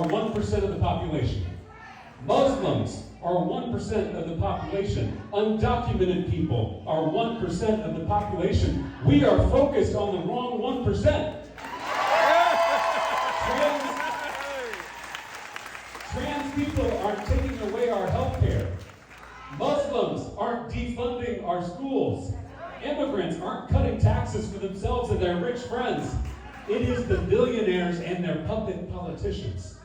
1% of the population. Muslims are 1% of the population. Undocumented people are 1% of the population. We are focused on the wrong 1%. Trans people aren't taking away our health care. Muslims aren't defunding our schools. Immigrants aren't cutting taxes for themselves and their rich friends. It is the billionaires and their puppet politicians.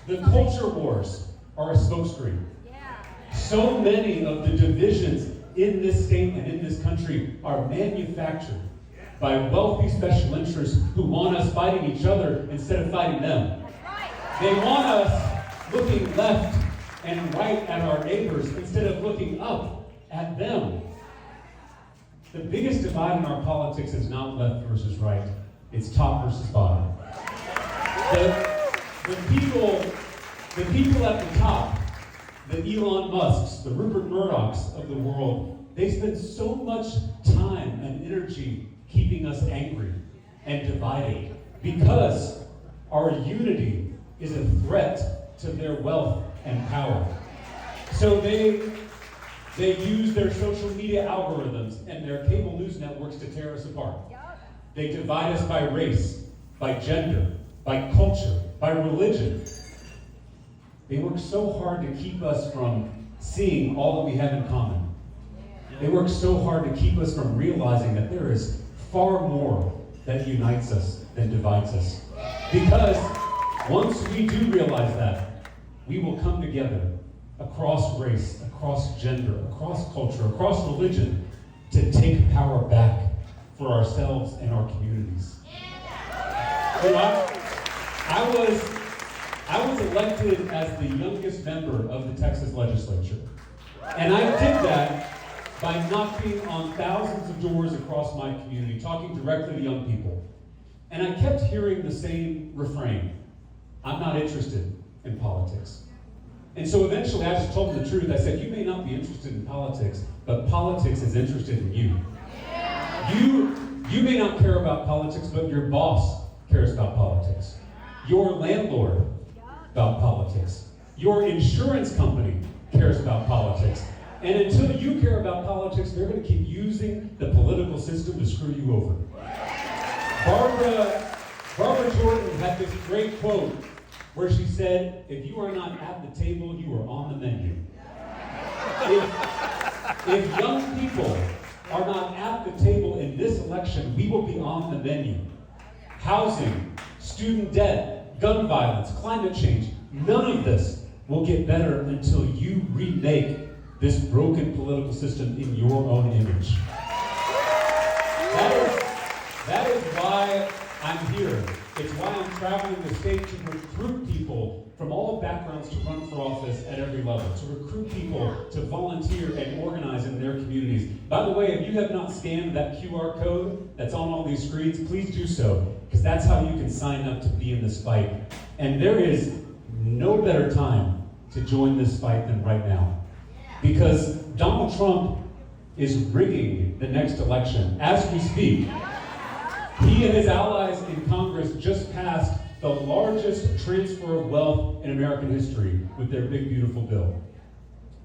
The culture wars are a smokescreen. So many of the divisions in this state and in this country are manufactured by wealthy special interests who want us fighting each other instead of fighting them. They want us looking left and right at our neighbors instead of looking up at them. The biggest divide in our politics is not left versus right. It's top versus bottom. The people at the top, the Elon Musks, the Rupert Murdochs of the world, they spend so much time and energy keeping us angry and divided because our unity is a threat to their wealth and power. So they use their social media algorithms and their cable news networks to tear us apart. They divide us by race, by gender, by culture, by religion. They work so hard to keep us from seeing all that we have in common. They work so hard to keep us from realizing that there is far more that unites us than divides us. Because once we do realize that, we will come together across race, across gender, across culture, across religion to take power back for ourselves and our communities. You know, I was elected as the youngest member of the Texas legislature. And I did that by knocking on thousands of doors across my community, talking directly to young people. And I kept hearing the same refrain: I'm not interested in politics. And so eventually I just told them the truth. I said, you may not be interested in politics, but politics is interested in you. You may not care about politics, but your boss cares about politics. Your landlord about politics. Your insurance company cares about politics. And until you care about politics, they're going to keep using the political system to screw you over. Barbara Jordan had this great quote where she said, if you are not at the table, you are on the menu. If young people are not at the table in this election, we will be on the menu. Housing, student debt, gun violence, climate change, none of this will get better until you remake this broken political system in your own image. That is why I'm here. It's why I'm traveling the state to recruit people from all backgrounds to run for office at every level, to recruit people to volunteer and organize in their communities. By the way, if you have not scanned that QR code that's on all these screens, please do so, because that's how you can sign up to be in this fight. And there is no better time to join this fight than right now, because Donald Trump is rigging the next election as we speak. He and his allies in Congress just passed the largest transfer of wealth in American history with their big, beautiful bill.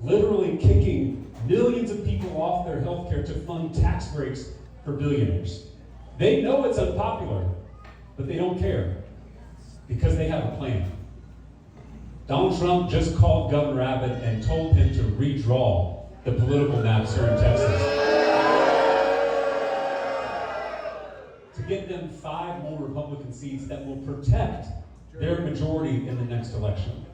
Literally kicking millions of people off their health care to fund tax breaks for billionaires. They know it's unpopular, but they don't care because they have a plan. Donald Trump just called Governor Abbott and told him to redraw the political maps here in Texas. To get them 5 more Republican seats that will protect their majority in the next election.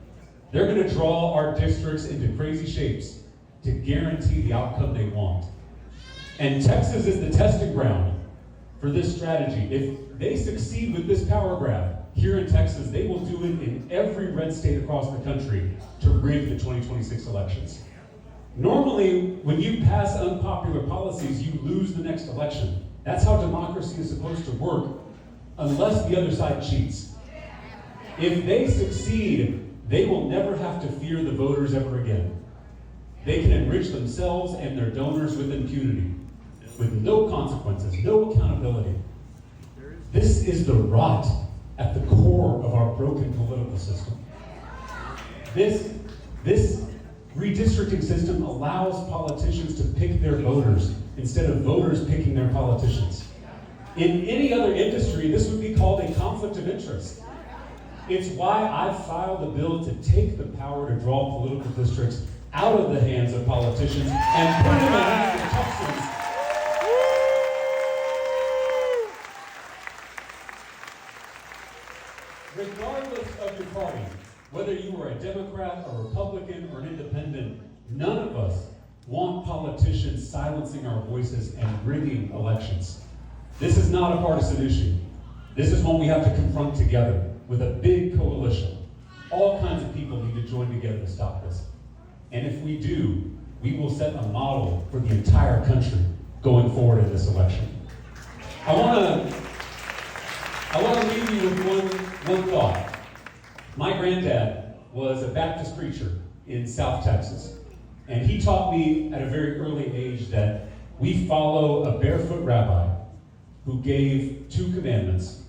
They're going to draw our districts into crazy shapes to guarantee the outcome they want. And Texas is the testing ground for this strategy. If they succeed with this power grab here in Texas, they will do it in every red state across the country to rig the 2026 elections. Normally, when you pass unpopular policies, you lose the next election. That's how democracy is supposed to work, unless the other side cheats. If they succeed, they will never have to fear the voters ever again. They can enrich themselves and their donors with impunity, with no consequences, no accountability. This is the rot at the core of our broken political system. This redistricting system allows politicians to pick their voters instead of voters picking their politicians. In any other industry, this would be called a conflict of interest. It's why I filed a bill to take the power to draw political districts out of the hands of politicians and put them in the hands of Texans. Regardless of your party, whether you are a Democrat, a Republican, or an independent, none of us want politicians silencing our voices and rigging elections. This is not a partisan issue. This is one we have to confront together with a big coalition. All kinds of people need to join together to stop this. And if we do, we will set a model for the entire country going forward in this election. I want to leave you with one thought. My granddad was a Baptist preacher in South Texas, and he taught me at a very early age that we follow a barefoot rabbi who gave 2 commandments: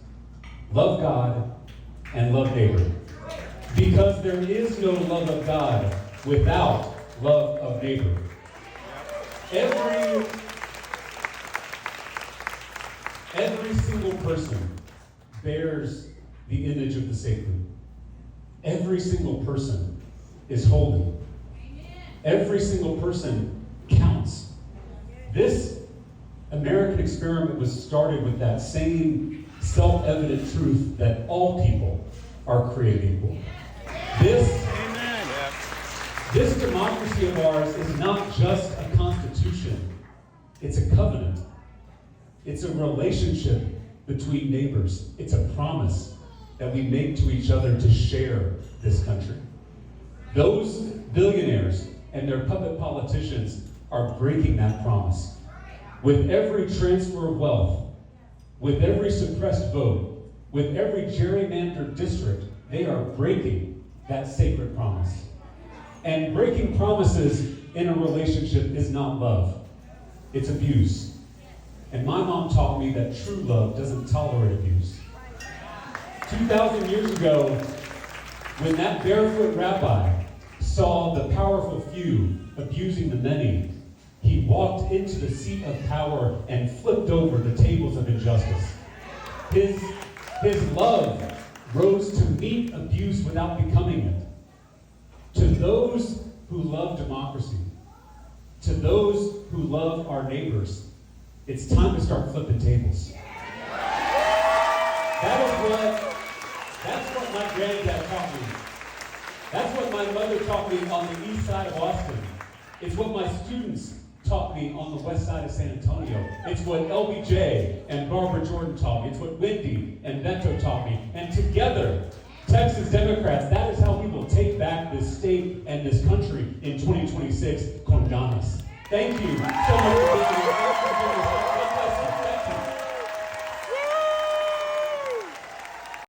love God and love neighbor. Because there is no love of God without love of neighbor. Every single person bears the image of the sacred. Every single person is holy. Every single person counts. This American experiment was started with that same self-evident truth that all people are created equal. This democracy of ours is not just a constitution, it's a covenant. It's a relationship between neighbors. It's a promise that we make to each other to share this country. Those billionaires and their puppet politicians are breaking that promise. With every transfer of wealth, with every suppressed vote, with every gerrymandered district, they are breaking that sacred promise. And breaking promises in a relationship is not love, it's abuse. And my mom taught me that true love doesn't tolerate abuse. 2,000 years ago, when that barefoot rabbi saw the powerful few abusing the many, he walked into the seat of power and flipped over the tables of injustice. His love rose to meet abuse without becoming it. To those who love democracy, to those who love our neighbors, it's time to start flipping tables. That's what my granddad taught me. That's what my mother taught me on the east side of Austin. It's what my students taught me on the west side of San Antonio. It's what LBJ and Barbara Jordan taught me. It's what Wendy and Beto taught me. And together, Texas Democrats, that is how we will take back this state and this country in 2026. Con ganas. Thank you so much for being here.